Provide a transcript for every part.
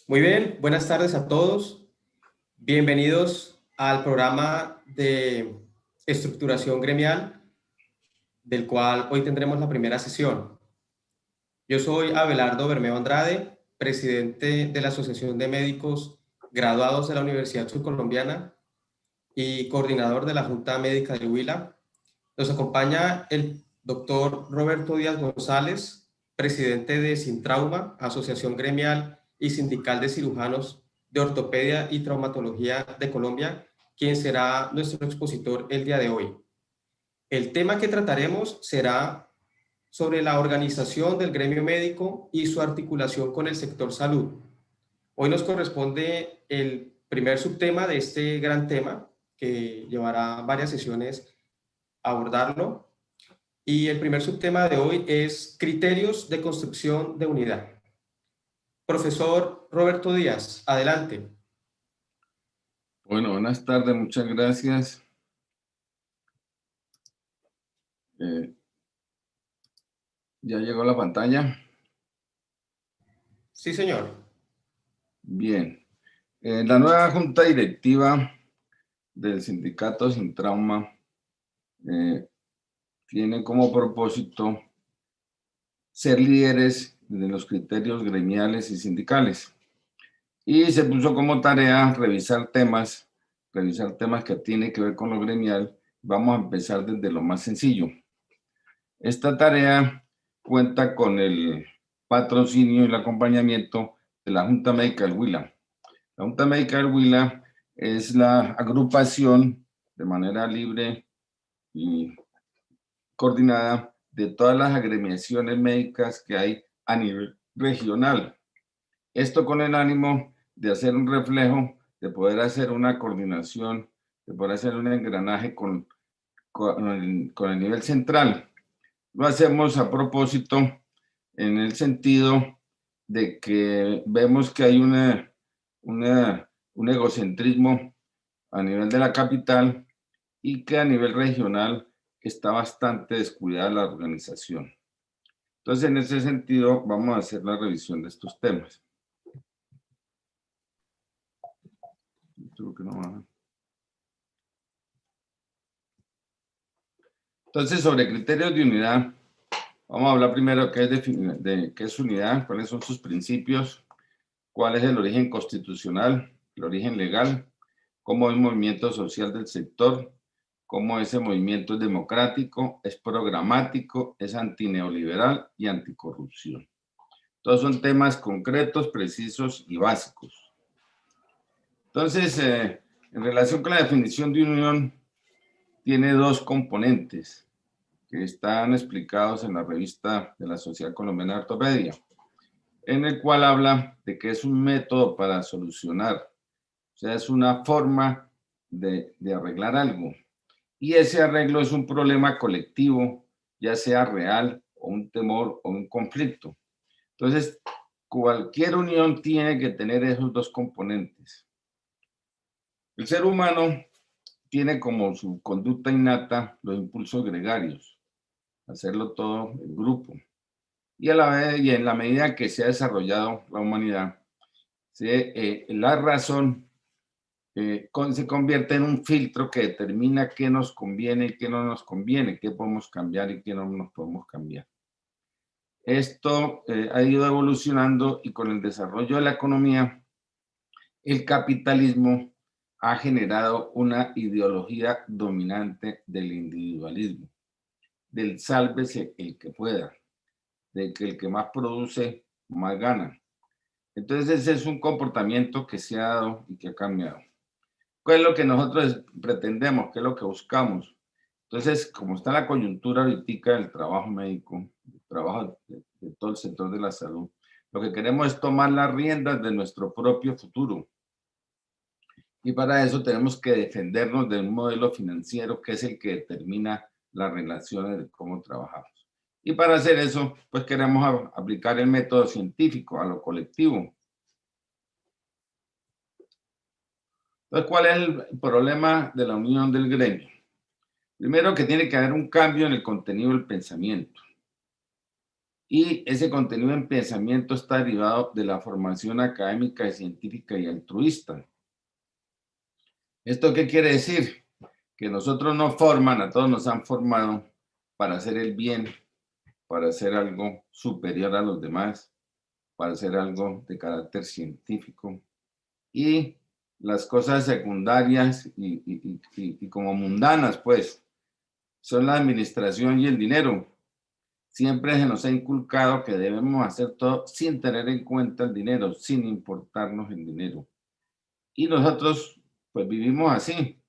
Muy bien, buenas tardes a todos. Bienvenidos al programa de estructuración gremial, del cual hoy tendremos la primera sesión. Yo soy Abelardo Bermeo Andrade, presidente de la Asociación de Médicos Graduados de la Universidad Surcolombiana y coordinador de la Junta Médica de Huila. Nos acompaña el doctor Roberto Díaz González, presidente de Sintrauma, Asociación Gremial y Sindical de Cirujanos de Ortopedia y Traumatología de Colombia, quien será nuestro expositor el día de hoy. El tema que trataremos será sobre la organización del gremio médico y su articulación con el sector salud. Hoy nos corresponde el primer subtema de este gran tema, que llevará varias sesiones a abordarlo. Y el primer subtema de hoy es criterios de construcción de unidad. Profesor Roberto Díaz, adelante. Bueno, buenas tardes, muchas gracias. ¿Ya llegó la pantalla? Sí, señor. Bien. La nueva junta directiva del sindicato Sintrauma tiene como propósito ser líderes de los criterios gremiales y sindicales. Y se puso como tarea revisar temas que tienen que ver con lo gremial. Vamos a empezar desde lo más sencillo. Esta tarea cuenta con el patrocinio y el acompañamiento de la Junta Médica del Huila. La Junta Médica del Huila es la agrupación de manera libre y coordinada de todas las agremiaciones médicas que hay a nivel regional. Esto con el ánimo de hacer un reflejo, de poder hacer una coordinación, de poder hacer un engranaje con el nivel central. Lo hacemos a propósito en el sentido de que vemos que hay un egocentrismo a nivel de la capital y que a nivel regional está bastante descuidada la organización. Entonces, en ese sentido, vamos a hacer la revisión de estos temas. Creo que no va. Entonces, sobre criterios de unidad, vamos a hablar primero de qué es unidad, cuáles son sus principios, cuál es el origen constitucional, el origen legal, cómo es el movimiento social del sector, cómo ese movimiento es democrático, es programático, es antineoliberal y anticorrupción. Todos son temas concretos, precisos y básicos. Entonces, en relación con la definición de unión, tiene dos componentes que están explicados en la revista de la Sociedad Colombiana de Ortopedia, en el cual habla de que es un método para solucionar, o sea, es una forma de arreglar algo. Y ese arreglo es un problema colectivo, ya sea real o un temor o un conflicto. Entonces, cualquier unión tiene que tener esos dos componentes. El ser humano tiene como su conducta innata los impulsos gregarios, hacerlo todo en grupo. Y a la vez, y en la medida que se ha desarrollado la humanidad, la razón se convierte en un filtro que determina qué nos conviene y qué no nos conviene, qué podemos cambiar y qué no nos podemos cambiar. Esto ha ido evolucionando y con el desarrollo de la economía, el capitalismo ha generado una ideología dominante del individualismo, del sálvese el que pueda, de que el que más produce, más gana. Entonces ese es un comportamiento que se ha dado y que ha cambiado. ¿Qué es lo que nosotros pretendemos? ¿Qué es lo que buscamos? Entonces, como está la coyuntura ahorita del trabajo médico, del trabajo de todo el sector de la salud, lo que queremos es tomar las riendas de nuestro propio futuro. Y para eso tenemos que defendernos de un modelo financiero que es el que determina las relaciones de cómo trabajamos. Y para hacer eso, pues queremos aplicar el método científico a lo colectivo. Entonces, ¿cuál es el problema de la unión del gremio? Primero, que tiene que haber un cambio en el contenido del pensamiento. Y ese contenido en pensamiento está derivado de la formación académica, científica y altruista. ¿Esto qué quiere decir? Que nosotros nos forman, a todos nos han formado para hacer el bien, para hacer algo superior a los demás, para hacer algo de carácter científico. Y las cosas secundarias y como mundanas, pues, son la administración y el dinero. Siempre se nos ha inculcado que debemos hacer todo sin tener en cuenta el dinero, sin importarnos el dinero. Y nosotros, pues, vivimos así.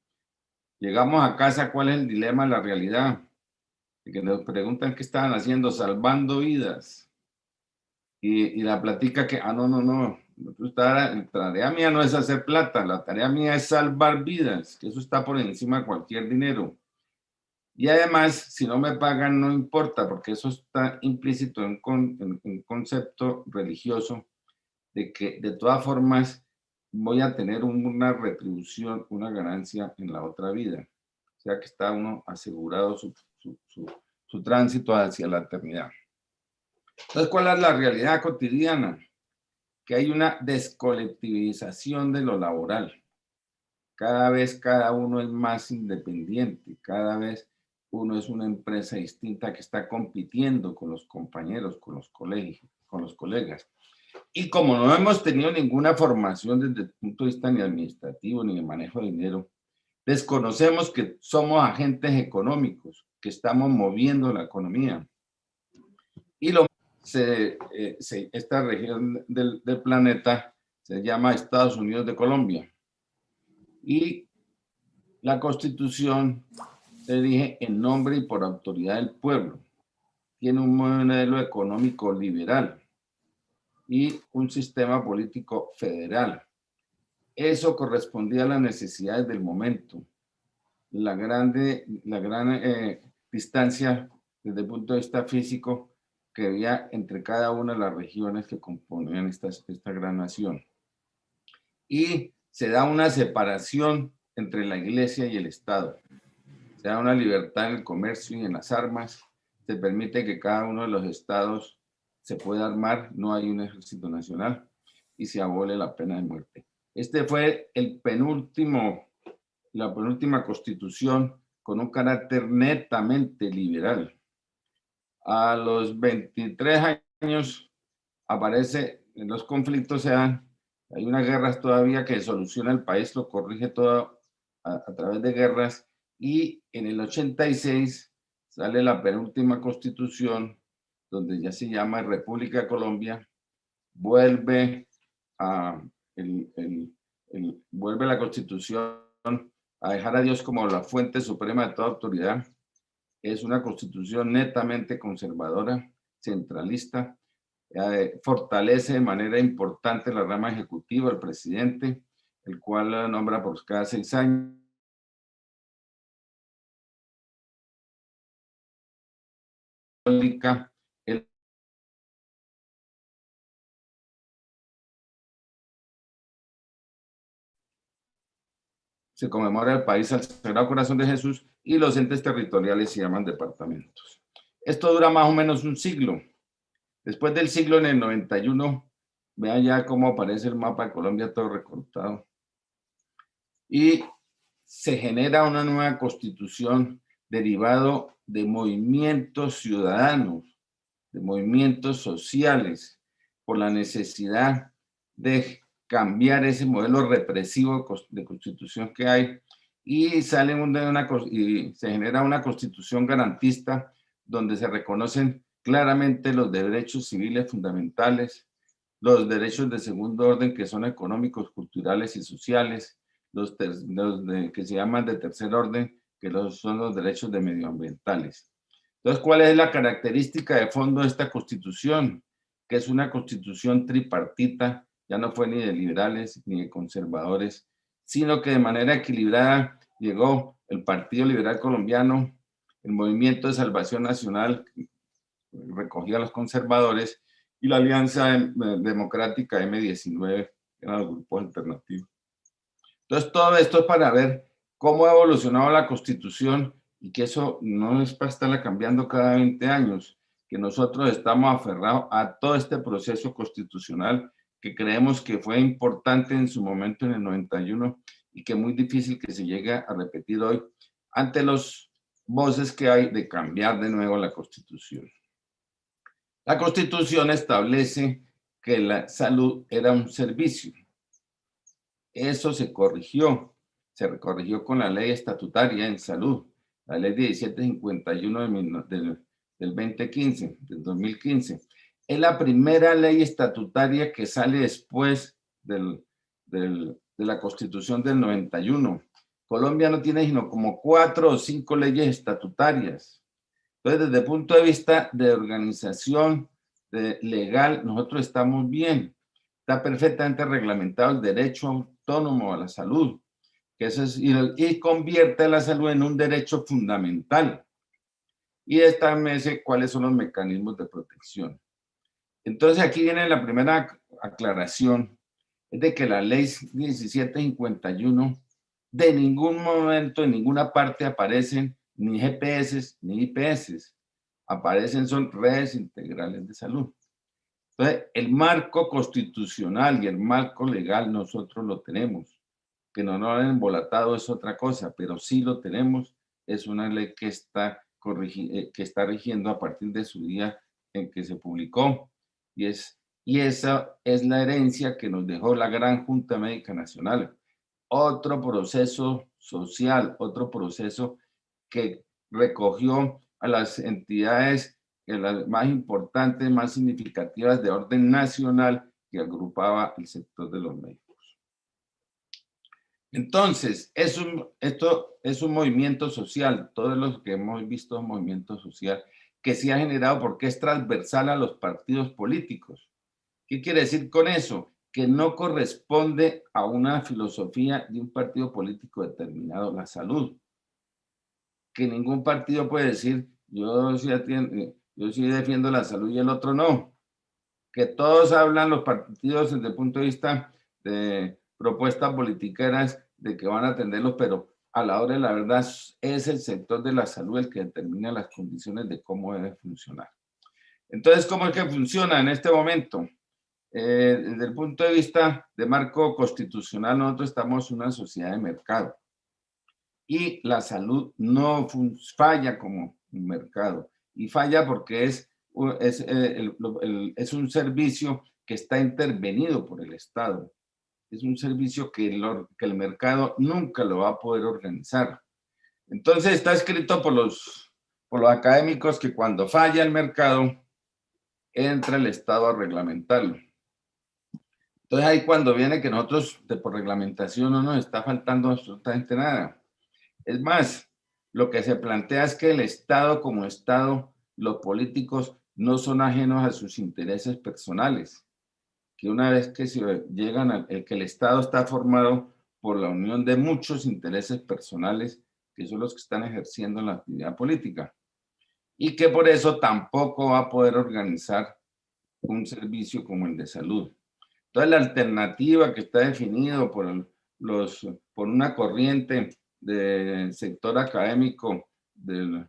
Llegamos a casa, ¿cuál es el dilema de la realidad? Y que nos preguntan qué estaban haciendo, salvando vidas. Y la platica que, no, la tarea mía no es hacer plata, la tarea mía es salvar vidas, que eso está por encima de cualquier dinero. Y además, si no me pagan, no importa, porque eso está implícito en un concepto religioso de que de todas formas voy a tener una retribución, una ganancia en la otra vida. O sea que está uno asegurado su tránsito hacia la eternidad. Entonces, ¿cuál es la realidad cotidiana? Que hay una descolectivización de lo laboral. Cada vez cada uno es más independiente, cada vez uno es una empresa distinta que está compitiendo con los compañeros, con los colegas. Y como no hemos tenido ninguna formación desde el punto de vista ni administrativo ni de manejo de dinero, desconocemos que somos agentes económicos, que estamos moviendo la economía. Y esta región del planeta se llama Estados Unidos de Colombia. Y la Constitución se rige en nombre y por autoridad del pueblo. Tiene un modelo económico liberal y un sistema político federal. Eso correspondía a las necesidades del momento. La gran distancia desde el punto de vista físico que había entre cada una de las regiones que componían esta gran nación. Y se da una separación entre la iglesia y el Estado. Se da una libertad en el comercio y en las armas. Se permite que cada uno de los estados se pueda armar, no hay un ejército nacional y se abole la pena de muerte. Este fue la penúltima constitución con un carácter netamente liberal. A los 23 años aparece, los conflictos se dan, hay unas guerras todavía que soluciona el país, lo corrige todo a través de guerras, y en el 86 sale la penúltima constitución, donde ya se llama República de Colombia, vuelve la constitución a dejar a Dios como la fuente suprema de toda autoridad. Es una constitución netamente conservadora, centralista, fortalece de manera importante la rama ejecutiva, el presidente, el cual la nombra por cada 6 años. Se conmemora el país al Sagrado Corazón de Jesús y los entes territoriales se llaman departamentos. Esto dura más o menos un siglo. Después del siglo, en el 91, vean ya cómo aparece el mapa de Colombia todo recortado. Y se genera una nueva constitución derivado de movimientos ciudadanos, de movimientos sociales, por la necesidad de cambiar ese modelo represivo de constitución que hay, y se genera una constitución garantista donde se reconocen claramente los derechos civiles fundamentales, los derechos de segundo orden que son económicos, culturales y sociales, los que se llaman de tercer orden, que son los derechos medioambientales. Entonces, ¿cuál es la característica de fondo de esta constitución? Que es una constitución tripartita, ya no fue ni de liberales ni de conservadores, sino que de manera equilibrada llegó el Partido Liberal Colombiano, el Movimiento de Salvación Nacional, que recogía a los conservadores, y la Alianza Democrática M19, que eran los grupos alternativos. Entonces, todo esto es para ver cómo ha evolucionado la Constitución y que eso no es para estarla cambiando cada 20 años, que nosotros estamos aferrados a todo este proceso constitucional que creemos que fue importante en su momento en el 91 y que es muy difícil que se llegue a repetir hoy ante los voces que hay de cambiar de nuevo la Constitución. La Constitución establece que la salud era un servicio. Eso se corrigió con la ley estatutaria en salud, la ley 1751 del 2015, del 2015. Es la primera ley estatutaria que sale después de la Constitución del 91. Colombia no tiene sino como 4 o 5 leyes estatutarias. Entonces, desde el punto de vista de organización legal, nosotros estamos bien. Está perfectamente reglamentado el derecho autónomo a la salud, que eso es, y convierte la salud en un derecho fundamental. Y establece cuáles son los mecanismos de protección. Entonces, aquí viene la primera aclaración, es de que la ley 1751 de ningún momento, en ninguna parte aparecen ni GPS ni IPS. Aparecen son redes integrales de salud. Entonces, el marco constitucional y el marco legal nosotros lo tenemos. Que no lo han embolatado es otra cosa, pero sí lo tenemos. Es una ley que está rigiendo a partir de su día en que se publicó. Y esa es la herencia que nos dejó la Gran Junta Médica Nacional. Otro proceso social, otro proceso que recogió a las entidades las más importantes, más significativas de orden nacional que agrupaba el sector de los médicos. Entonces, esto es un movimiento social, todos los que hemos visto un movimiento social que se ha generado porque es transversal a los partidos políticos. ¿Qué quiere decir con eso? Que no corresponde a una filosofía de un partido político determinado, la salud. Que ningún partido puede decir, yo sí defiendo la salud y el otro no. Que todos hablan los partidos desde el punto de vista de propuestas politiqueras de que van a atenderlos, pero a la hora de la verdad es el sector de la salud el que determina las condiciones de cómo debe funcionar. Entonces, ¿cómo es que funciona en este momento? Desde el punto de vista de marco constitucional, nosotros estamos en una sociedad de mercado y la salud no falla como un mercado y falla porque es un servicio que está intervenido por el Estado. Es un servicio que el mercado nunca lo va a poder organizar. Entonces está escrito por los académicos que cuando falla el mercado, entra el Estado a reglamentarlo. Entonces ahí cuando viene que nosotros por reglamentación no nos está faltando absolutamente nada. Es más, lo que se plantea es que el Estado como Estado, los políticos no son ajenos a sus intereses personales, que una vez que se llegan que el Estado está formado por la unión de muchos intereses personales, que son los que están ejerciendo la actividad política, y que por eso tampoco va a poder organizar un servicio como el de salud. Entonces la alternativa que está definido por una corriente del sector académico, del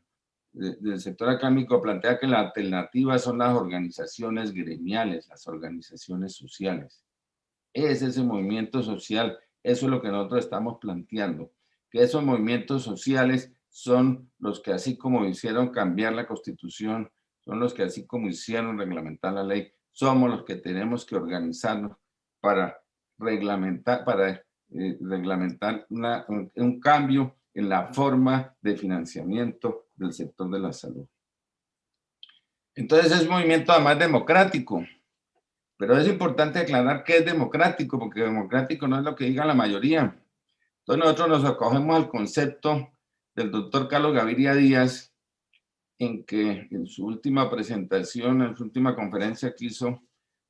sector académico plantea que la alternativa son las organizaciones gremiales, las organizaciones sociales. Es ese movimiento social, eso es lo que nosotros estamos planteando, que esos movimientos sociales son los que así como hicieron cambiar la Constitución, son los que así como hicieron reglamentar la ley, somos los que tenemos que organizarnos para reglamentar, un cambio en la forma de financiamiento del sector de la salud. Entonces es un movimiento además democrático, pero es importante aclarar qué es democrático, porque democrático no es lo que diga la mayoría. Entonces nosotros nos acogemos al concepto del doctor Carlos Gaviria Díaz, en que en su última presentación, en su última conferencia que hizo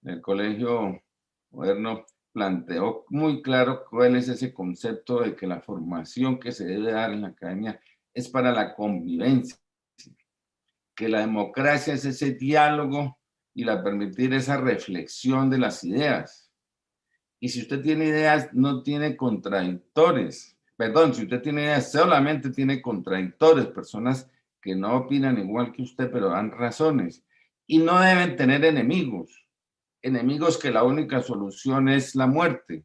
en el Colegio Moderno, planteó muy claro cuál es ese concepto de que la formación que se debe dar en la academia es para la convivencia, que la democracia es ese diálogo y la permitir esa reflexión de las ideas. Y si usted tiene ideas, no tiene contradictores. Perdón, si usted tiene ideas, solamente tiene contradictores, personas que no opinan igual que usted, pero dan razones. y no deben tener enemigos, enemigos que la única solución es la muerte.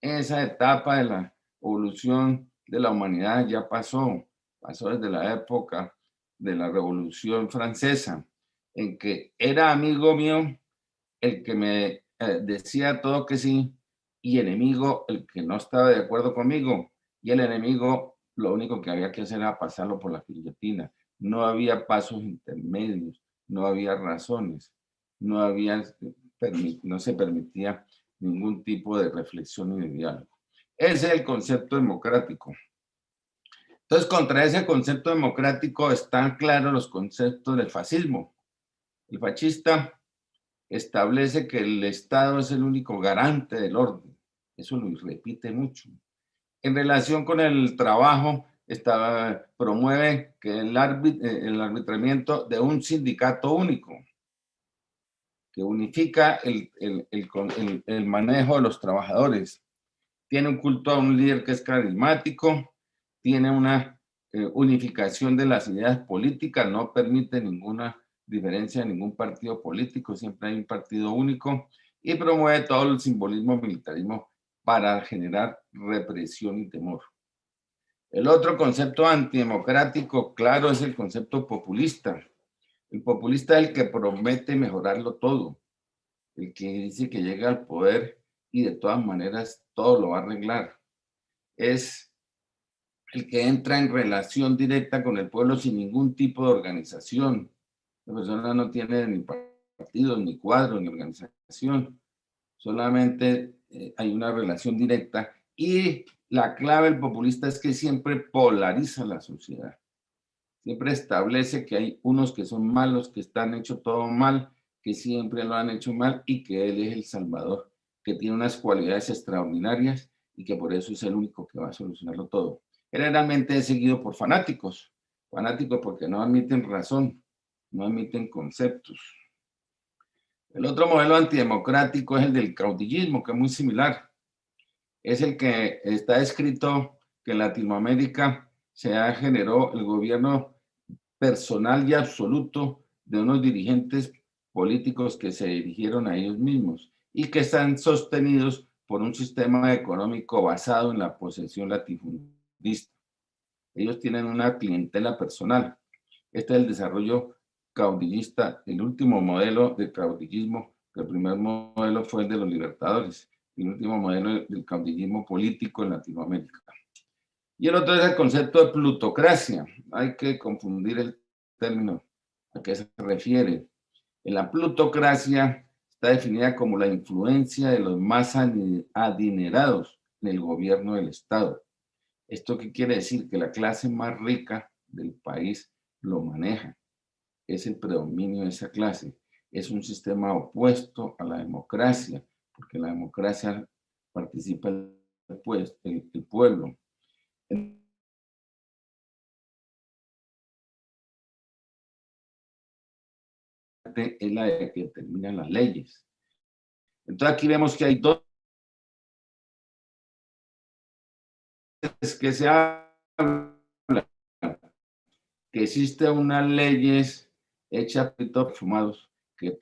Esa etapa de la evolución de la humanidad ya pasó desde la época de la Revolución Francesa, en que era amigo mío el que me decía todo que sí, y enemigo el que no estaba de acuerdo conmigo. Y el enemigo, lo único que había que hacer era pasarlo por la guillotina. No había pasos intermedios, no había razones, no había, no se permitía ningún tipo de reflexión ni de diálogo. Ese es el concepto democrático. Entonces, contra ese concepto democrático están claros los conceptos del fascismo. El fascista establece que el Estado es el único garante del orden. Eso lo repite mucho. En relación con el trabajo, promueve que el arbitramiento de un sindicato único, que unifica el manejo de los trabajadores. Tiene un culto a un líder que es carismático, tiene una unificación de las ideas políticas, no permite ninguna diferencia de ningún partido político, siempre hay un partido único, y promueve todo el simbolismo militarismo para generar represión y temor. El otro concepto antidemocrático, claro, es el concepto populista. El populista es el que promete mejorarlo todo, el que dice que llega al poder y de todas maneras todo lo va a arreglar. Es el que entra en relación directa con el pueblo sin ningún tipo de organización. La persona no tiene ni partidos, ni cuadros, ni organización. Solamente hay una relación directa. Y la clave del populista es que siempre polariza la sociedad. Siempre establece que hay unos que son malos, que están hecho todo mal, que siempre lo han hecho mal y que él es el salvador, que tiene unas cualidades extraordinarias y que por eso es el único que va a solucionarlo todo. Generalmente es seguido por fanáticos, fanáticos porque no admiten razón, no admiten conceptos. El otro modelo antidemocrático es el del caudillismo, que es muy similar. Es el que está escrito que en Latinoamérica se generó el gobierno personal y absoluto de unos dirigentes políticos que se dirigieron a ellos mismos y que están sostenidos por un sistema económico basado en la posesión latifundista. Ellos tienen una clientela personal. Este es el desarrollo caudillista, el último modelo de caudillismo. El primer modelo fue el de los libertadores, el último modelo del caudillismo político en Latinoamérica. Y el otro es el concepto de plutocracia. Hay que confundir el término a qué se refiere. En la plutocracia está definida como la influencia de los más adinerados en el gobierno del Estado. ¿Esto qué quiere decir? Que la clase más rica del país lo maneja. Es el predominio de esa clase. Es un sistema opuesto a la democracia, porque en la democracia participa el pueblo. Es la de que determinan las leyes. Entonces aquí vemos que hay dos que se hablan, que existen unas leyes hechas perfumados que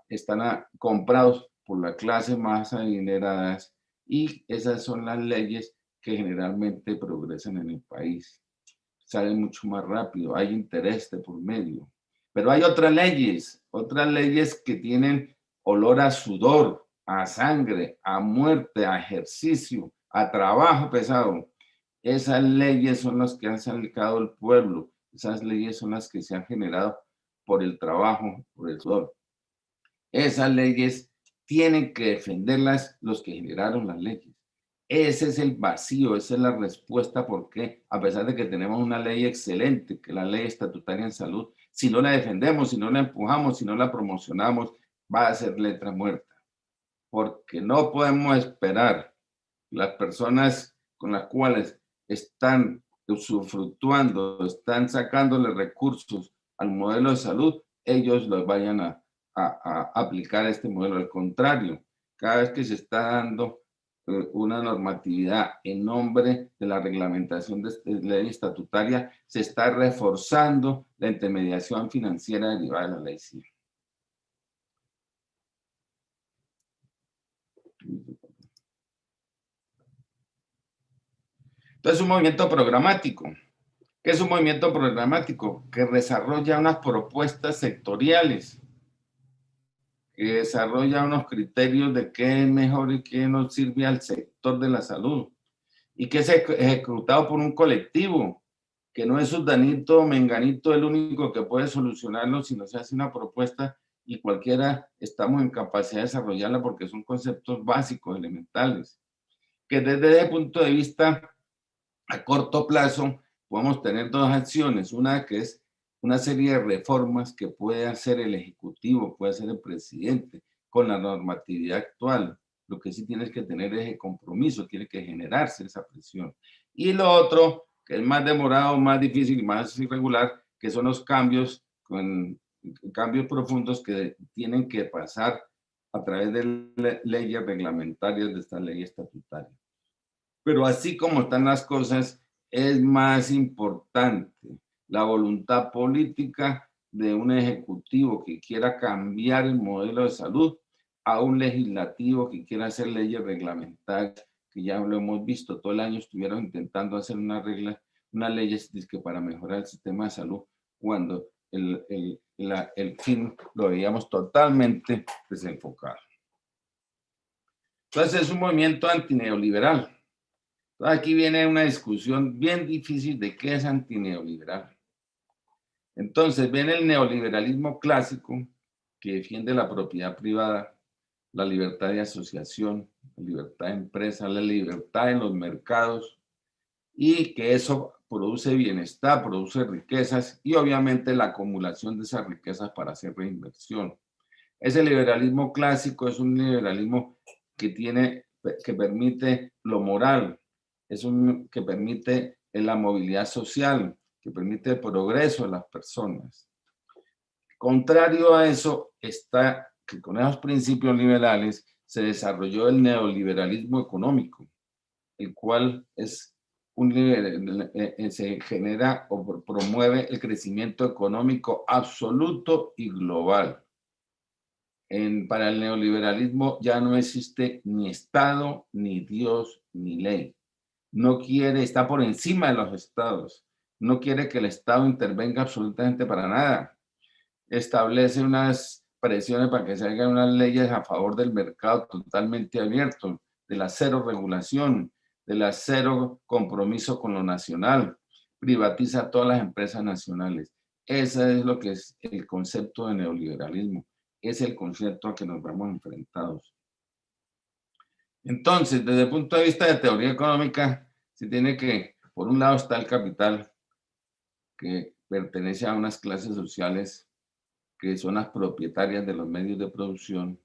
están comprados por la clase más adineradas y esas son las leyes que generalmente progresan en el país. Salen mucho más rápido, hay interés de por medio. Pero hay otras leyes que tienen olor a sudor, a sangre, a muerte, a ejercicio, a trabajo pesado. Esas leyes son las que han sacado el pueblo, esas leyes son las que se han generado por el trabajo, por el sudor. Esas leyes tienen que defenderlas los que generaron las leyes. Ese es el vacío, esa es la respuesta porque a pesar de que tenemos una ley excelente, que es la ley estatutaria en salud, si no la defendemos, si no la empujamos, si no la promocionamos, va a ser letra muerta. Porque no podemos esperar las personas con las cuales están usufructuando, están sacándole recursos al modelo de salud, ellos los vayan a aplicar este modelo. Al contrario, cada vez que se está dando una normatividad en nombre de la reglamentación de ley estatutaria, se está reforzando la intermediación financiera derivada de la ley CIE. Entonces, un movimiento programático. ¿Qué es un movimiento programático? Que desarrolla unas propuestas sectoriales, que desarrolla unos criterios de qué es mejor y qué nos sirve al sector de la salud, y que es ejecutado por un colectivo, que no es Sudanito o Menganito el único que puede solucionarlo, sino se hace una propuesta y cualquiera estamos en capacidad de desarrollarla porque son conceptos básicos, elementales, que desde ese punto de vista, a corto plazo, podemos tener dos acciones. Una que es una serie de reformas que puede hacer el Ejecutivo, puede hacer el presidente con la normatividad actual. Lo que sí tienes que tener es el compromiso, tiene que generarse esa presión. Y lo otro, que es más demorado, más difícil y más irregular, que son los cambios, cambios profundos que tienen que pasar a través de leyes reglamentarias, de esta ley estatutaria. Pero así como están las cosas, es más importante la voluntad política de un ejecutivo que quiera cambiar el modelo de salud a un legislativo que quiera hacer leyes reglamentarias, que ya lo hemos visto, todo el año estuvieron intentando hacer unas leyes para mejorar el sistema de salud, cuando el fin lo veíamos totalmente desenfocado. Entonces es un movimiento antineoliberal. Aquí viene una discusión bien difícil de qué es antineoliberal. Entonces viene el neoliberalismo clásico, que defiende la propiedad privada, la libertad de asociación, la libertad de empresa, la libertad en los mercados, y que eso produce bienestar, produce riquezas y obviamente la acumulación de esas riquezas para hacer reinversión. Ese liberalismo clásico es un liberalismo que permite lo moral, que permite la movilidad social, que permite el progreso de las personas. Contrario a eso está que con esos principios liberales se desarrolló el neoliberalismo económico, el cual es se genera o promueve el crecimiento económico absoluto y global. Para el neoliberalismo ya no existe ni Estado, ni Dios, ni ley. No quiere, está por encima de los estados. No quiere que el Estado intervenga absolutamente para nada. Establece unas presiones para que se hagan unas leyes a favor del mercado totalmente abierto, de la cero regulación, de la cero compromiso con lo nacional. Privatiza todas las empresas nacionales. Ese es lo que es el concepto de neoliberalismo. Es el concepto a que nos vemos enfrentados. Entonces, desde el punto de vista de teoría económica, se tiene que, por un lado está el capital, que pertenece a unas clases sociales que son las propietarias de los medios de producción,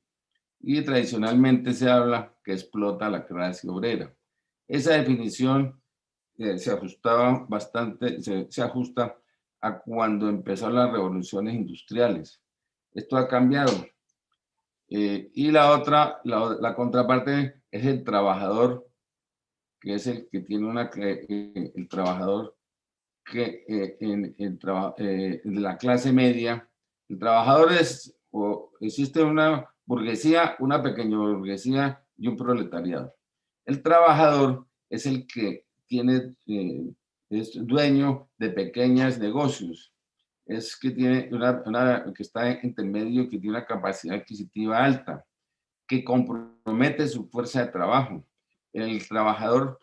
y tradicionalmente se habla que explota la clase obrera. Esa definición se ajustaba bastante, se ajusta a cuando empezaron las revoluciones industriales. Esto ha cambiado. Y la otra, la contraparte es el trabajador, que es el que tiene el trabajador que en la clase media, el trabajador existe una burguesía, una pequeña burguesía y un proletariado. El trabajador es el que es dueño de pequeños negocios, es que tiene que está entre medio, que tiene una capacidad adquisitiva alta, que compromete su fuerza de trabajo. El trabajador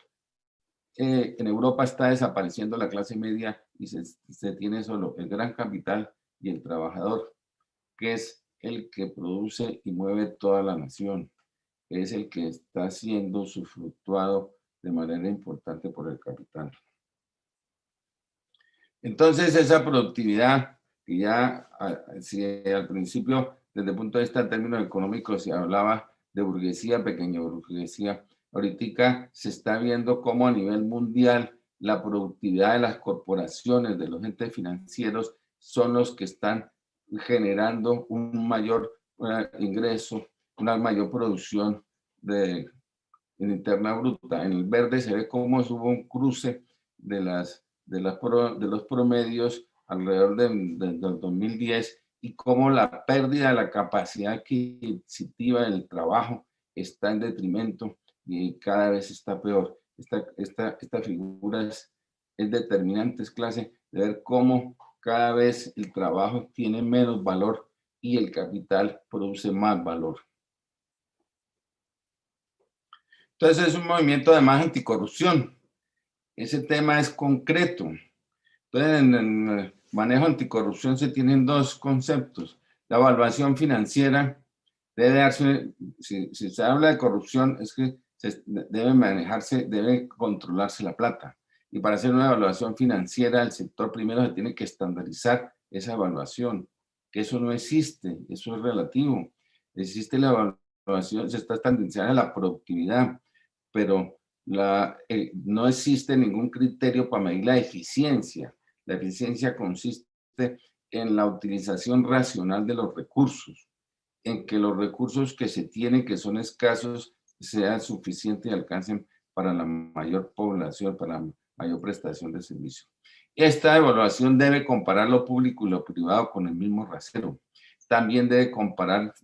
en Europa está desapareciendo la clase media y se tiene solo el gran capital y el trabajador, que es el que produce y mueve toda la nación, es el que está siendo usufructuado de manera importante por el capital. Entonces, esa productividad, que ya si al principio, desde el punto de vista en términos económicos, se hablaba de burguesía, pequeña burguesía, ahorita se está viendo cómo a nivel mundial la productividad de las corporaciones, de los entes financieros, son los que están generando un mayor ingreso, una mayor producción en interna bruta. En el verde se ve cómo hubo un cruce de los promedios alrededor del 2010 y cómo la pérdida de la capacidad adquisitiva del trabajo está en detrimento y cada vez está peor. Esta figura es determinante, es clase de ver cómo cada vez el trabajo tiene menos valor y el capital produce más valor. Entonces es un movimiento además anticorrupción. Ese tema es concreto. Entonces en el manejo anticorrupción se tienen dos conceptos. La evaluación financiera debe darse, si se habla de corrupción, es que debe manejarse, debe controlarse la plata. Y para hacer una evaluación financiera, el sector primero se tiene que estandarizar esa evaluación, que eso no existe, eso es relativo. Existe la evaluación, se está estandarizando la productividad, pero no existe ningún criterio para medir la eficiencia. La eficiencia consiste en la utilización racional de los recursos, en que los recursos que se tienen, que son escasos, sean suficientes y alcancen para la mayor población, para la mayor prestación de servicio. Esta evaluación debe comparar lo público y lo privado con el mismo rasero. También debe comparar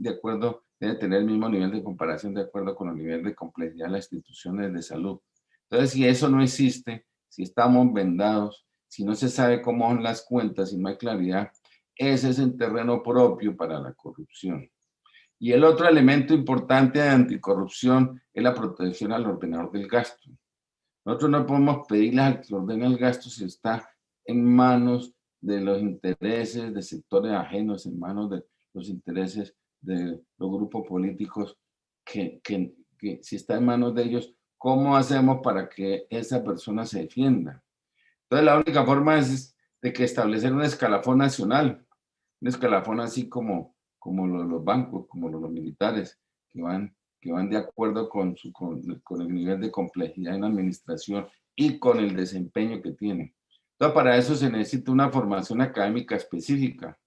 debe tener el mismo nivel de comparación de acuerdo con el nivel de complejidad de las instituciones de salud. Entonces, si eso no existe, si estamos vendados, si no se sabe cómo son las cuentas, si no hay claridad, ese es el terreno propio para la corrupción. Y el otro elemento importante de anticorrupción es la protección al ordenador del gasto. Nosotros no podemos pedirle al que ordene el gasto si está en manos de los intereses de sectores ajenos, en manos de los intereses de los grupos políticos, que si está en manos de ellos, ¿cómo hacemos para que esa persona se defienda? Entonces la única forma es de que establecer un escalafón nacional, un escalafón así como los bancos, como los militares, que van de acuerdo con el nivel de complejidad en la administración y con el desempeño que tienen. Entonces, para eso se necesita una formación académica específica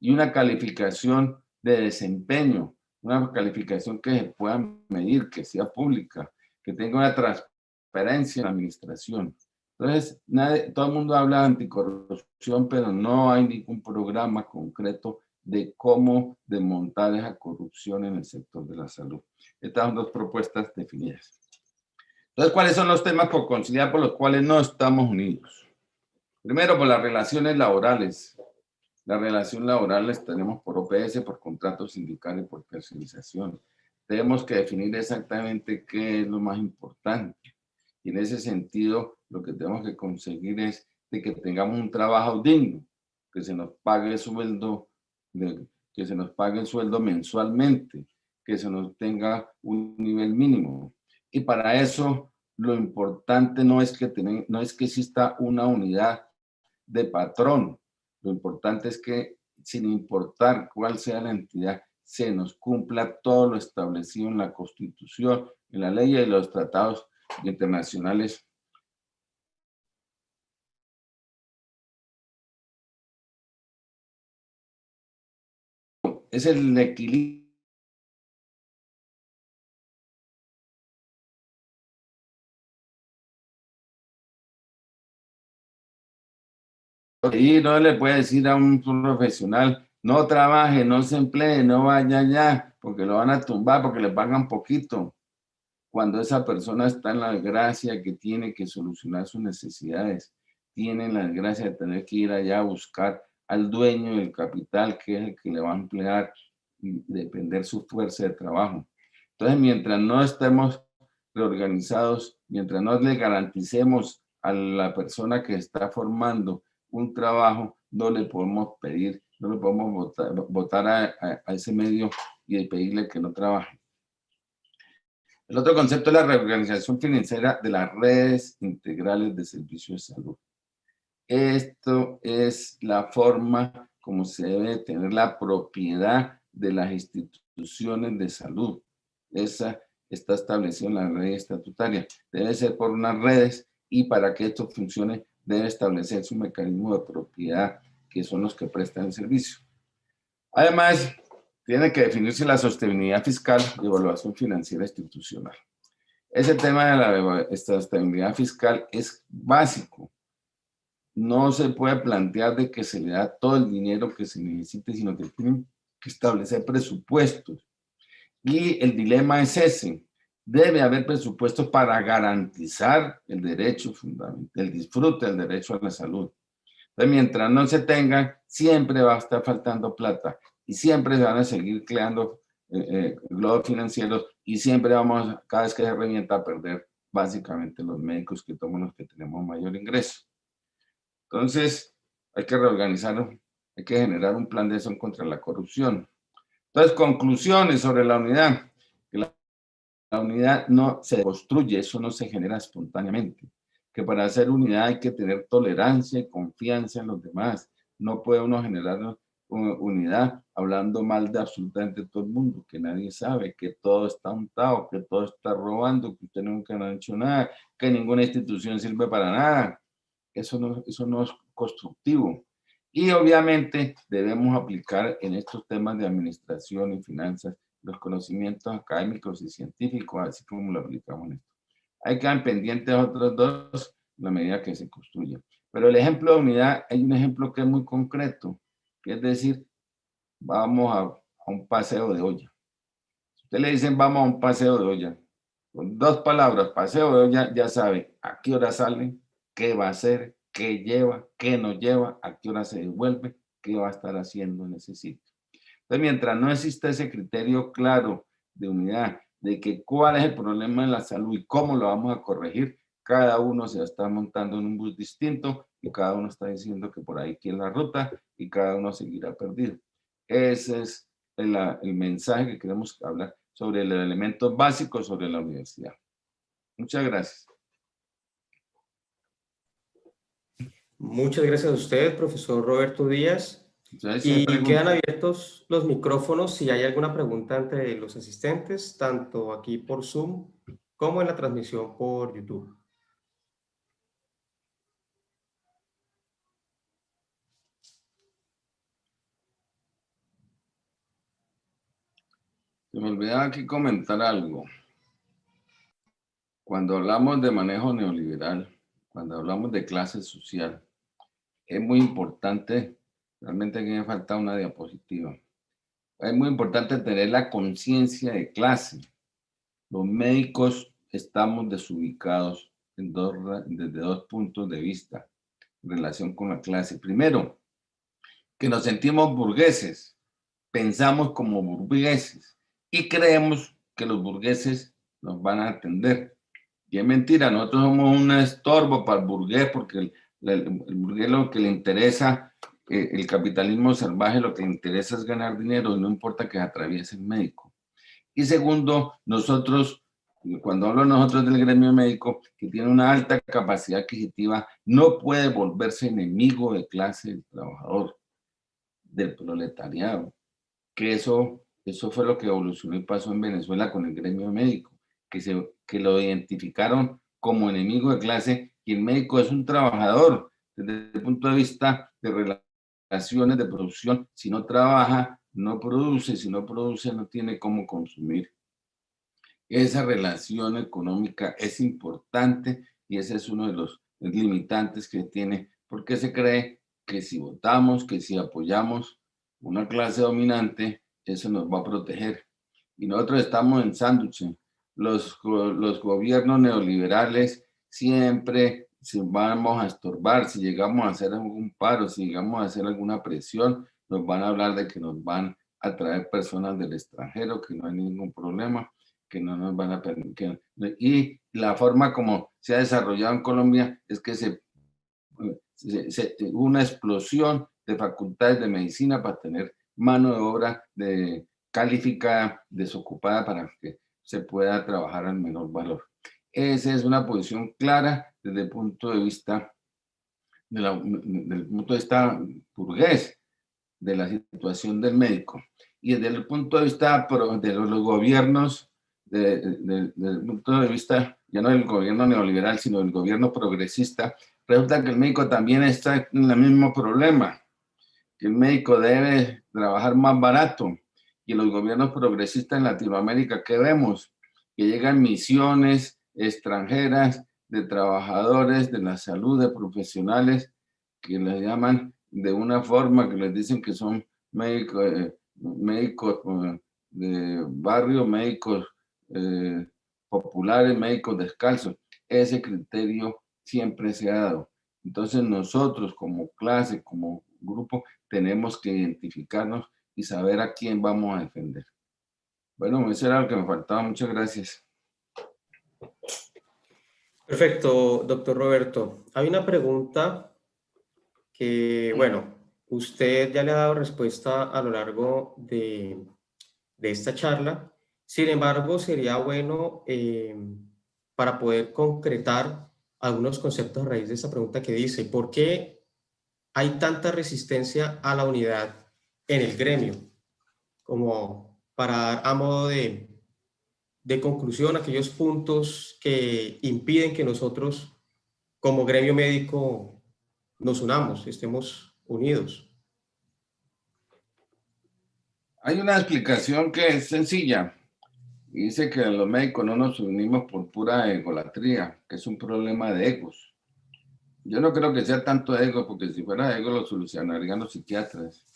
y una calificación de desempeño, una calificación que se pueda medir, que sea pública, que tenga una transparencia en la administración. Entonces, todo el mundo habla de anticorrupción, pero no hay ningún programa concreto de cómo desmontar esa corrupción en el sector de la salud. Estas son dos propuestas definidas. Entonces, ¿cuáles son los temas por conciliar por los cuales no estamos unidos? Primero, por las relaciones laborales. Las relaciones laborales tenemos por OPS, por contrato sindical y por tercerización. Tenemos que definir exactamente qué es lo más importante. Y en ese sentido, lo que tenemos que conseguir es de que tengamos un trabajo digno, que se nos pague el sueldo, que se nos pague el sueldo mensualmente, que se nos tenga un nivel mínimo. Y para eso, lo importante no es que exista una unidad de patrón. Lo importante es que, sin importar cuál sea la entidad, se nos cumpla todo lo establecido en la Constitución, en la ley y en los tratados internacionales. Es el equilibrio. Y no le puede decir a un profesional, no trabaje, no se emplee, no vaya allá, porque lo van a tumbar, porque le pagan poquito, cuando esa persona está en la gracia que tiene que solucionar sus necesidades, tiene la desgracia de tener que ir allá a buscar al dueño del capital, que es el que le va a emplear y depender su fuerza de trabajo. Entonces, mientras no estemos reorganizados, mientras no le garanticemos a la persona que está formando un trabajo, no le podemos pedir, no le podemos votar a ese medio y pedirle que no trabaje. El otro concepto es la reorganización financiera de las redes integrales de servicios de salud. Esto es la forma como se debe tener la propiedad de las instituciones de salud. Esa está establecida en la ley estatutaria. Debe ser por unas redes y para que esto funcione debe establecer su mecanismo de propiedad, que son los que prestan el servicio. Además, tiene que definirse la sostenibilidad fiscal y evaluación financiera institucional. Ese tema de la sostenibilidad fiscal es básico. No se puede plantear de que se le da todo el dinero que se necesite, sino que tienen que establecer presupuestos. Y el dilema es ese. Debe haber presupuesto para garantizar el derecho fundamental, el disfrute del derecho a la salud. Entonces, mientras no se tenga, siempre va a estar faltando plata y siempre se van a seguir creando globos financieros y siempre vamos, cada vez que se revienta, a perder básicamente los médicos que somos los que tenemos mayor ingreso. Entonces, hay que reorganizarlo, hay que generar un plan de acción contra la corrupción. Entonces, conclusiones sobre la unidad. Que la unidad no se construye, eso no se genera espontáneamente. Que para hacer unidad hay que tener tolerancia y confianza en los demás. No puede uno generar unidad hablando mal de absolutamente todo el mundo, que nadie sabe, que todo está untado, que todo está robando, que usted nunca ha hecho nada, que ninguna institución sirve para nada. Eso no es constructivo. Y obviamente debemos aplicar en estos temas de administración y finanzas los conocimientos académicos y científicos, así como lo aplicamos en esto. Hay que quedar pendientes otros dos en la medida que se construyen. Pero el ejemplo de unidad, hay un ejemplo que es muy concreto, que es decir, vamos a un paseo de olla. Si usted le dicen vamos a un paseo de olla, con dos palabras, paseo de olla, ya sabe a qué hora sale, qué va a hacer, qué lleva, qué no lleva, a qué hora se devuelve, qué va a estar haciendo en ese sitio. Entonces, mientras no exista ese criterio claro de unidad, de que cuál es el problema en la salud y cómo lo vamos a corregir, cada uno se está montando en un bus distinto y cada uno está diciendo que por ahí quiere la ruta y cada uno seguirá perdido. Ese es el mensaje que queremos hablar sobre el elemento básico sobre la universidad. Muchas gracias. Muchas gracias a usted, profesor Roberto Díaz. Entonces, Y quedan abiertos los micrófonos si hay alguna pregunta entre los asistentes, tanto aquí por Zoom como en la transmisión por YouTube. Se me olvidaba aquí comentar algo. Cuando hablamos de manejo neoliberal, cuando hablamos de clase social, es muy importante, realmente aquí me falta una diapositiva, es muy importante tener la conciencia de clase. Los médicos estamos desubicados desde dos puntos de vista en relación con la clase. Primero, que nos sentimos burgueses, pensamos como burgueses y creemos que los burgueses nos van a atender. Y es mentira, nosotros somos un estorbo para el burgués porque el burgués lo que le interesa, el capitalismo salvaje lo que le interesa es ganar dinero y no importa que atraviese el médico. Y segundo, nosotros, cuando hablo nosotros del gremio médico, que tiene una alta capacidad adquisitiva, no puede volverse enemigo de clase del trabajador, del proletariado, que eso fue lo que evolucionó y pasó en Venezuela con el gremio médico, que lo identificaron como enemigo de clase, y el médico es un trabajador desde el punto de vista de relaciones de producción. Si no trabaja, no produce, si no produce, no tiene cómo consumir. Esa relación económica es importante y ese es uno de los limitantes que tiene, porque se cree que si votamos, que si apoyamos una clase dominante, eso nos va a proteger. Y nosotros estamos en sándwich. Los gobiernos neoliberales siempre si vamos a estorbar, si llegamos a hacer algún paro, si llegamos a hacer alguna presión, nos van a hablar de que nos van a traer personas del extranjero, que no hay ningún problema, que no nos van a permitir. Y la forma como se ha desarrollado en Colombia es que una explosión de facultades de medicina para tener mano de obra calificada, desocupada, para que se pueda trabajar al menor valor. Esa es una posición clara desde el punto de vista del punto de vista burgués de la situación del médico. Y desde el punto de vista de los gobiernos, desde el punto de vista ya no del gobierno neoliberal, sino del gobierno progresista, resulta que el médico también está en el mismo problema, que el médico debe trabajar más barato. Y los gobiernos progresistas en Latinoamérica, ¿qué vemos? Que llegan misiones extranjeras de trabajadores de la salud, de profesionales, que les llaman de una forma que les dicen que son médicos de barrio, médicos populares, médicos descalzos. Ese criterio siempre se ha dado. Entonces nosotros como clase, como grupo, tenemos que identificarnos y saber a quién vamos a defender. Bueno, eso era lo que me faltaba. Muchas gracias. Perfecto, doctor Roberto. Hay una pregunta que, bueno, usted ya le ha dado respuesta a lo largo de esta charla. Sin embargo, sería bueno para poder concretar algunos conceptos a raíz de esta pregunta que dice, ¿por qué hay tanta resistencia a la unidad en el gremio? Como para dar a modo de conclusión aquellos puntos que impiden que nosotros como gremio médico nos unamos, estemos unidos. Hay una explicación que es sencilla. Dice que los médicos no nos unimos por pura egolatría, que es un problema de egos. Yo no creo que sea tanto ego, porque si fuera ego lo solucionarían los psiquiatras.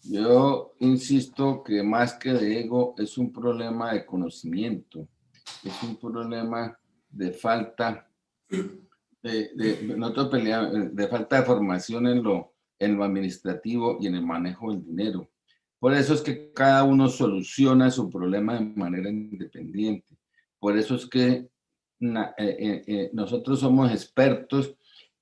Yo insisto que más que de ego es un problema de conocimiento, es un problema de falta nosotros peleamos, de falta de formación en lo administrativo y en el manejo del dinero. Por eso es que cada uno soluciona su problema de manera independiente. Por eso es que nosotros somos expertos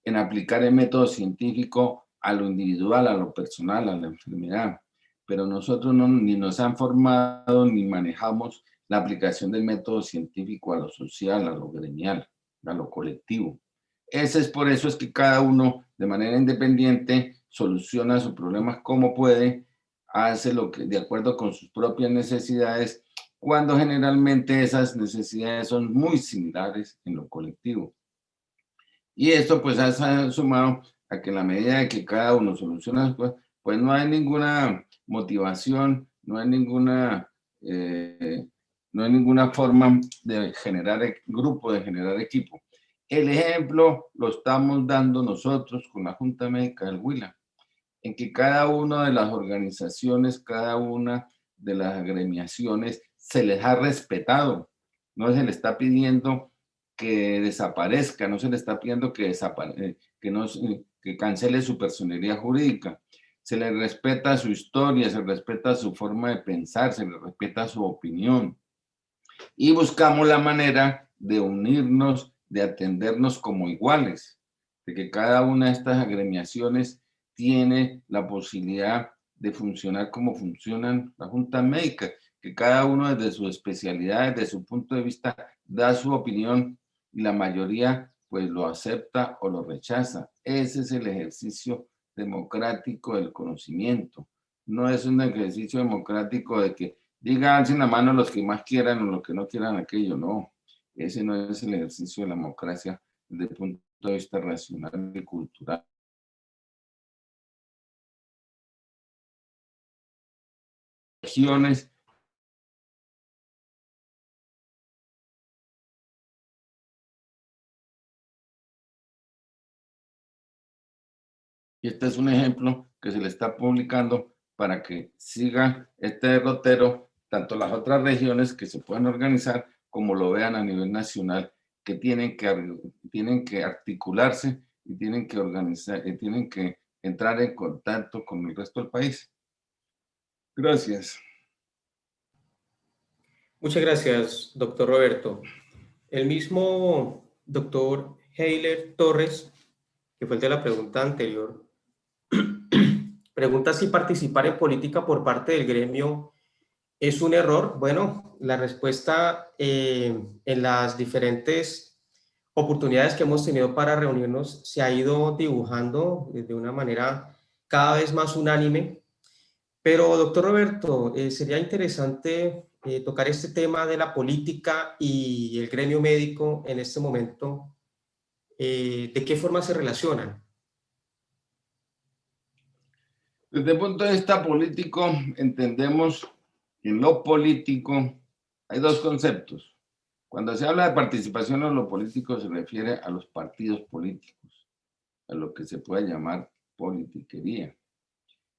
en aplicar el método científico a lo individual, a lo personal, a la enfermedad. Pero nosotros no, ni nos han formado ni manejamos la aplicación del método científico a lo social, a lo gremial, a lo colectivo. Ese es por eso es que cada uno de manera independiente soluciona sus problemas como puede, hace lo que de acuerdo con sus propias necesidades, cuando generalmente esas necesidades son muy similares en lo colectivo. Y esto pues ha sumado a que en la medida de que cada uno soluciona las cosas, pues no hay ninguna motivación, no hay ninguna forma de generar grupo, de generar equipo. El ejemplo lo estamos dando nosotros con la Junta Médica del Huila, en que cada una de las organizaciones, cada una de las agremiaciones se les ha respetado. No se le está pidiendo que desaparezca, no se le está pidiendo que que cancele su personería jurídica. Se le respeta su historia, se respeta su forma de pensar, se le respeta su opinión. Y buscamos la manera de unirnos, de atendernos como iguales, de que cada una de estas agremiaciones tiene la posibilidad de funcionar como funcionan las juntas médicas, que cada uno desde su especialidad, desde su punto de vista, da su opinión y la mayoría pues lo acepta o lo rechaza. Ese es el ejercicio democrático del conocimiento. No es un ejercicio democrático de que digan sin la mano los que más quieran o los que no quieran aquello, no. Ese no es el ejercicio de la democracia desde el punto de vista racional y cultural. Regiones. Y este es un ejemplo que se le está publicando para que siga este derrotero, tanto las otras regiones que se puedan organizar como lo vean a nivel nacional, que tienen que articularse y tienen que organizar y tienen que entrar en contacto con el resto del país. Gracias. Muchas gracias, doctor Roberto. El mismo doctor Heiler Torres, que fue el de la pregunta anterior, pregunta si participar en política por parte del gremio es un error. Bueno, la respuesta en las diferentes oportunidades que hemos tenido para reunirnos se ha ido dibujando de una manera cada vez más unánime. Pero, doctor Roberto, sería interesante tocar este tema de la política y el gremio médico en este momento. ¿De qué forma se relacionan? Desde el punto de vista político, entendemos que en lo político hay dos conceptos. Cuando se habla de participación en lo político se refiere a los partidos políticos, a lo que se puede llamar politiquería.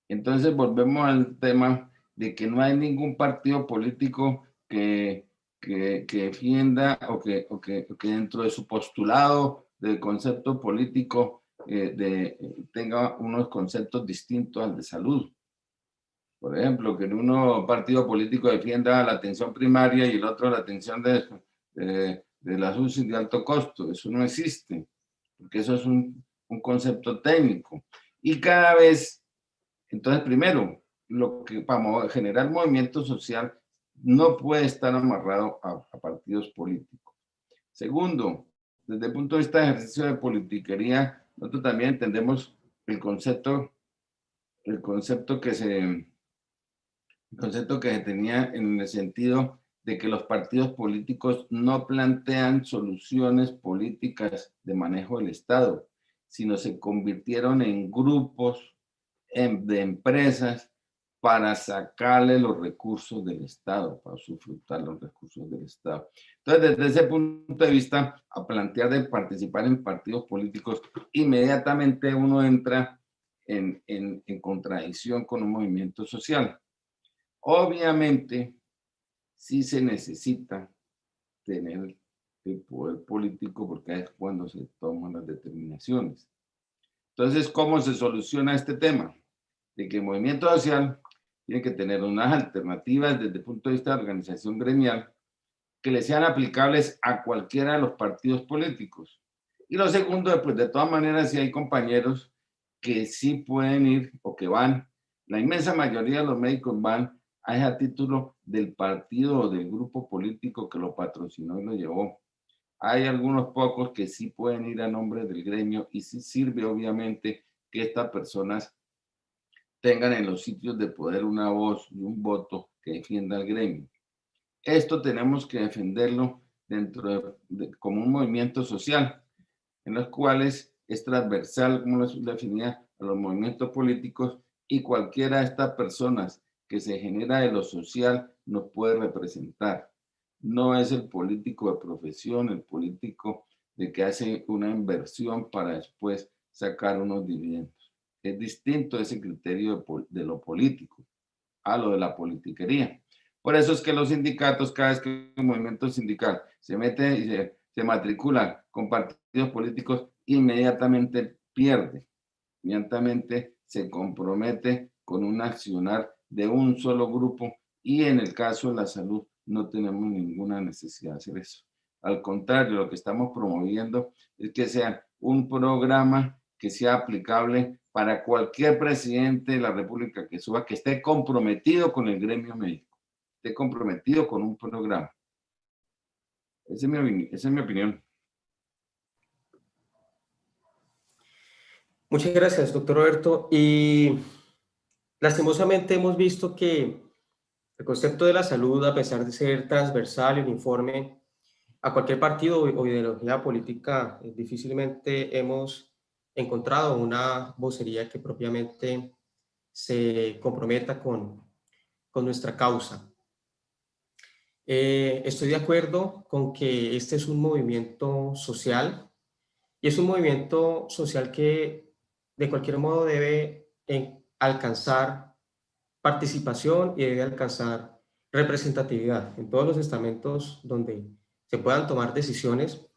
Entonces volvemos al tema de que no hay ningún partido político que defienda o que dentro de su postulado del concepto político tenga unos conceptos distintos al de salud. Por ejemplo, que en un partido político defienda la atención primaria y el otro la atención de la UCI de alto costo. Eso no existe, porque eso es un concepto técnico. Y cada vez, entonces, primero, lo que para generar movimiento social no puede estar amarrado a partidos políticos. Segundo, desde el punto de vista de ejercicio de politiquería, nosotros también entendemos el concepto que se tenía en el sentido de que los partidos políticos no plantean soluciones políticas de manejo del Estado, sino se convirtieron en grupos de empresas para sacarle los recursos del Estado, para usufructar los recursos del Estado. Entonces, desde ese punto de vista, a plantear de participar en partidos políticos, inmediatamente uno entra en contradicción con un movimiento social. Obviamente, sí se necesita tener el poder político porque es cuando se toman las determinaciones. Entonces, ¿cómo se soluciona este tema? De que el movimiento social tiene que tener unas alternativas desde el punto de vista de organización gremial que le sean aplicables a cualquiera de los partidos políticos. Y lo segundo, pues de todas maneras, si hay compañeros que sí pueden ir o que van, la inmensa mayoría de los médicos van a título del partido o del grupo político que lo patrocinó y lo llevó. Hay algunos pocos que sí pueden ir a nombre del gremio y sí sirve obviamente que estas personas tengan en los sitios de poder una voz y un voto que defienda al gremio. Esto tenemos que defenderlo dentro como un movimiento social, en los cuales es transversal, como lo definía, a los movimientos políticos y cualquiera de estas personas que se genera de lo social nos puede representar. No es el político de profesión, el político de que hace una inversión para después sacar unos dividendos. Es distinto ese criterio de lo político a lo de la politiquería. Por eso es que los sindicatos, cada vez que un movimiento sindical se mete y se matricula con partidos políticos, inmediatamente pierde, inmediatamente se compromete con un accionar de un solo grupo y en el caso de la salud no tenemos ninguna necesidad de hacer eso. Al contrario, lo que estamos promoviendo es que sea un programa que sea aplicable para cualquier presidente de la República que suba, que esté comprometido con el gremio médico, esté comprometido con un programa. Esa es mi opinión. Muchas gracias, doctor Roberto. Y lastimosamente hemos visto que el concepto de la salud, a pesar de ser transversal y uniforme a cualquier partido o ideología política, difícilmente hemos encontrado una vocería que propiamente se comprometa con nuestra causa. Estoy de acuerdo con que este es un movimiento social y es un movimiento social que de cualquier modo debe alcanzar participación y debe alcanzar representatividad en todos los estamentos donde se puedan tomar decisiones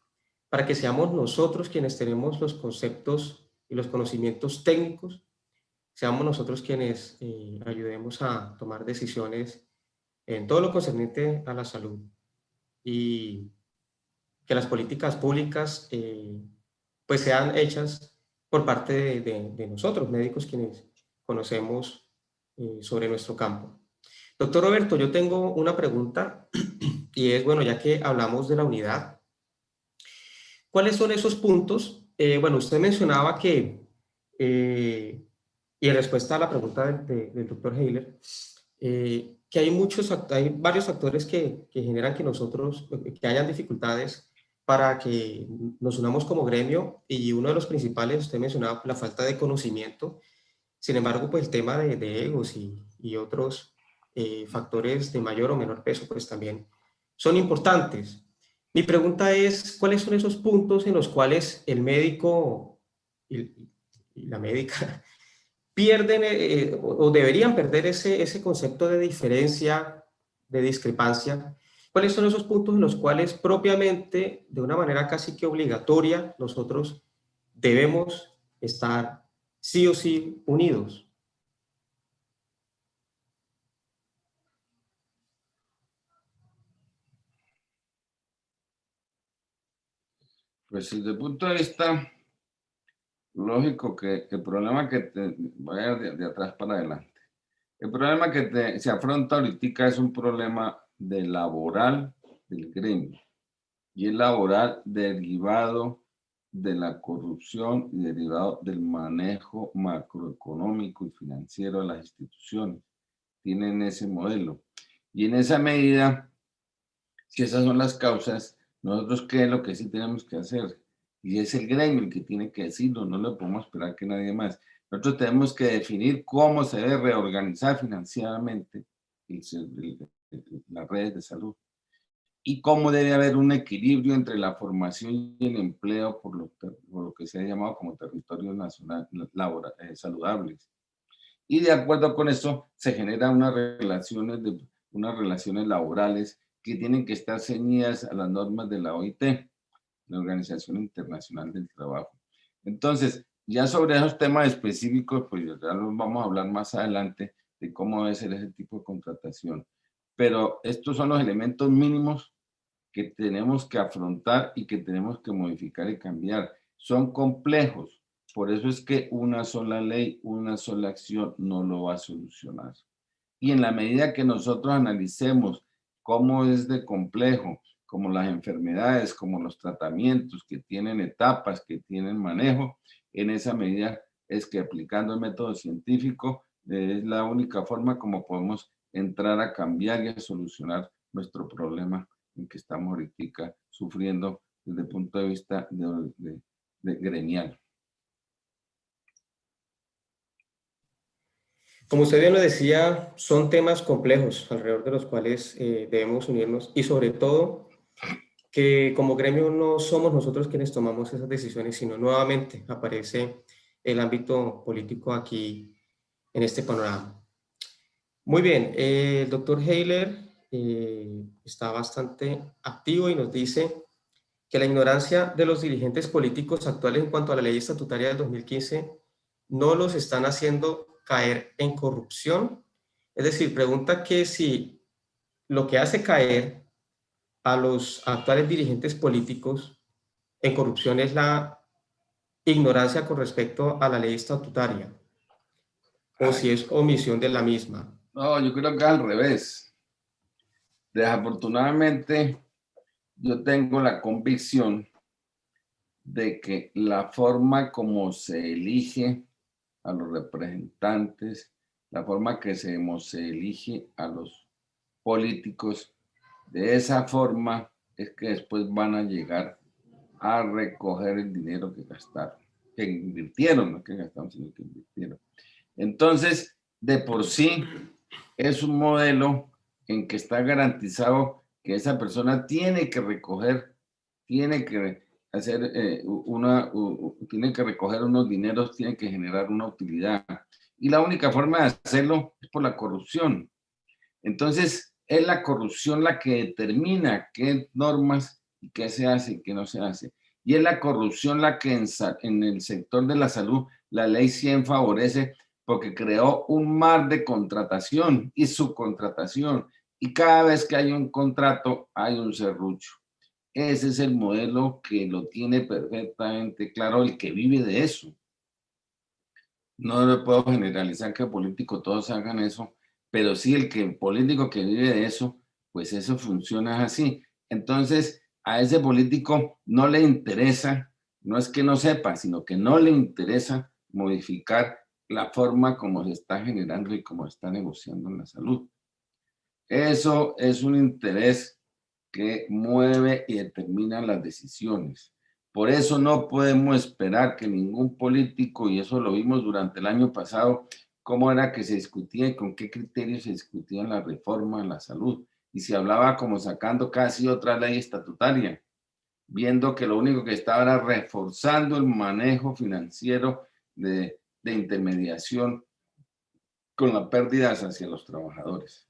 para que seamos nosotros quienes tenemos los conceptos y los conocimientos técnicos, seamos nosotros quienes ayudemos a tomar decisiones en todo lo concerniente a la salud y que las políticas públicas pues sean hechas por parte de nosotros, médicos, quienes conocemos sobre nuestro campo. Doctor Roberto, yo tengo una pregunta y es, bueno, ya que hablamos de la unidad, ¿cuáles son esos puntos? Bueno, usted mencionaba que, y en respuesta a la pregunta del doctor Heiler, que hay varios factores que generan que nosotros, que hayan dificultades para que nos unamos como gremio, y uno de los principales, usted mencionaba la falta de conocimiento. Sin embargo, pues el tema de egos y otros factores de mayor o menor peso, pues también son importantes. Mi pregunta es, ¿cuáles son esos puntos en los cuales el médico y la médica pierden o deberían perder ese concepto de diferencia, de discrepancia. ¿Cuáles son esos puntos en los cuales propiamente, de una manera casi que obligatoria, nosotros debemos estar sí o sí unidos? Pues desde el punto de vista lógico que el problema que voy a ir de atrás para adelante. El problema que se afronta ahorita es un problema de laboral del gremio y es laboral derivado de la corrupción y derivado del manejo macroeconómico y financiero de las instituciones. Tienen ese modelo. Y en esa medida, si esas son las causas, nosotros qué es lo que sí tenemos que hacer. Y es el gremio el que tiene que decirlo, no le podemos esperar que nadie más. Nosotros tenemos que definir cómo se debe reorganizar financieramente las redes de salud y cómo debe haber un equilibrio entre la formación y el empleo por lo que se ha llamado como territorios nacionales saludables. Y de acuerdo con esto se generan unas relaciones laborales que tienen que estar ceñidas a las normas de la OIT, la Organización Internacional del Trabajo. Entonces, ya sobre esos temas específicos, pues ya los vamos a hablar más adelante de cómo debe ser ese tipo de contratación. Pero estos son los elementos mínimos que tenemos que afrontar y que tenemos que modificar y cambiar. Son complejos, por eso es que una sola ley, una sola acción no lo va a solucionar. Y en la medida que nosotros analicemos cómo es de complejo, como las enfermedades, como los tratamientos que tienen etapas, que tienen manejo, en esa medida es que aplicando el método científico es la única forma como podemos entrar a cambiar y a solucionar nuestro problema en que estamos ahorita sufriendo desde el punto de vista de gremial. Como usted bien lo decía, son temas complejos alrededor de los cuales debemos unirnos y sobre todo que como gremio no somos nosotros quienes tomamos esas decisiones, sino nuevamente aparece el ámbito político aquí en este panorama. Muy bien, el doctor Heiler está bastante activo y nos dice que la ignorancia de los dirigentes políticos actuales en cuanto a la ley estatutaria del 2015 no los están haciendo caer en corrupción. Es decir, pregunta que si lo que hace caer a los actuales dirigentes políticos en corrupción es la ignorancia con respecto a la ley estatutaria o si es omisión de la misma. No, yo creo que es al revés. Desafortunadamente, yo tengo la convicción de que la forma como se elige a los representantes, la forma que se elige a los políticos, de esa forma es que después van a llegar a recoger el dinero que gastaron, que invirtieron, no que gastaron, sino que invirtieron. Entonces, de por sí, es un modelo en que está garantizado que esa persona tiene que recoger, tiene que hacer tiene que recoger unos dineros, tiene que generar una utilidad. Y la única forma de hacerlo es por la corrupción. Entonces, es la corrupción la que determina qué normas y qué se hace y qué no se hace. Y es la corrupción la que en el sector de la salud, la ley 100 favorece porque creó un mar de contratación y subcontratación. Y cada vez que hay un contrato, hay un serrucho. Ese es el modelo que lo tiene perfectamente claro el que vive de eso. No le puedo generalizar que políticos todos hagan eso, pero sí el político que vive de eso, pues eso funciona así. Entonces, a ese político no le interesa, no es que no sepa, sino que no le interesa modificar la forma como se está generando y como se está negociando en la salud. Eso es un interés que mueve y determina las decisiones. Por eso no podemos esperar que ningún político, y eso lo vimos durante el año pasado, cómo era que se discutía y con qué criterios se discutía la reforma en la salud. Y se hablaba como sacando casi otra ley estatutaria, viendo que lo único que estaba era reforzando el manejo financiero de de intermediación con las pérdidas hacia los trabajadores.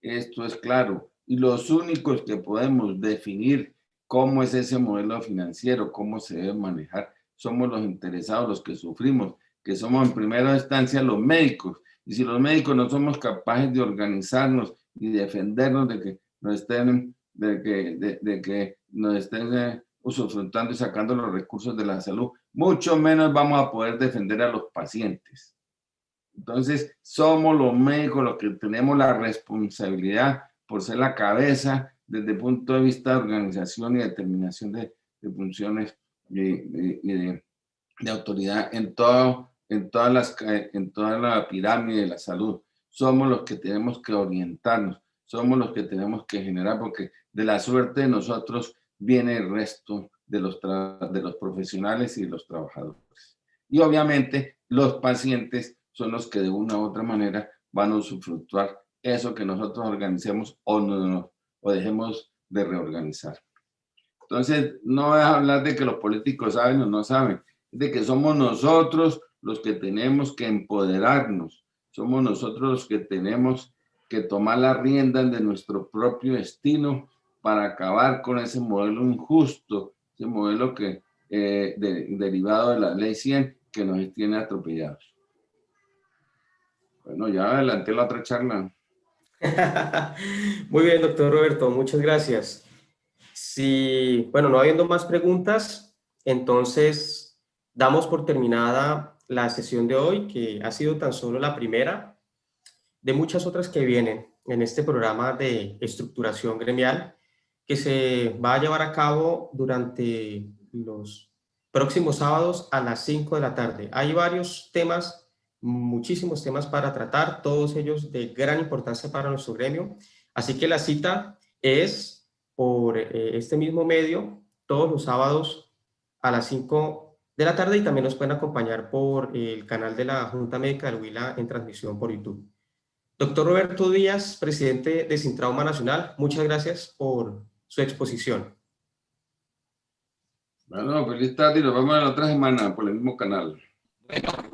Esto es claro. Y los únicos que podemos definir cómo es ese modelo financiero, cómo se debe manejar, somos los interesados, los que sufrimos, que somos en primera instancia los médicos. Y si los médicos no somos capaces de organizarnos y defendernos de que nos estén, de que nos estén usufructuando y sacando los recursos de la salud, mucho menos vamos a poder defender a los pacientes. Entonces, somos los médicos los que tenemos la responsabilidad por ser la cabeza desde el punto de vista de organización y determinación de funciones y de autoridad en toda la pirámide de la salud. Somos los que tenemos que orientarnos, somos los que tenemos que generar, porque de la suerte de nosotros viene el resto de los profesionales y de los trabajadores. Y obviamente los pacientes son los que de una u otra manera van a usufructuar eso que nosotros organicemos o dejemos de reorganizar. Entonces, no es hablar de que los políticos saben o no saben, es de que somos nosotros los que tenemos que empoderarnos, somos nosotros los que tenemos que tomar las riendas de nuestro propio destino para acabar con ese modelo injusto, ese modelo que derivado de la ley 100 que nos tiene atropellados. Bueno, ya adelanté la otra charla. Muy bien, doctor Roberto, muchas gracias. Si, bueno, no habiendo más preguntas, entonces damos por terminada la sesión de hoy, que ha sido tan solo la primera de muchas otras que vienen en este programa de estructuración gremial, que se va a llevar a cabo durante los próximos sábados a las 5 de la tarde. Hay varios temas, muchísimos temas para tratar, todos ellos de gran importancia para nuestro gremio. Así que la cita es por este mismo medio, todos los sábados a las 5 de la tarde, y también nos pueden acompañar por el canal de la Junta Médica del Huila en transmisión por YouTube. Doctor Roberto Díaz, presidente de Sintrauma Nacional, muchas gracias por su exposición. Bueno, feliz tarde y nos vemos en la otra semana por el mismo canal. Bueno.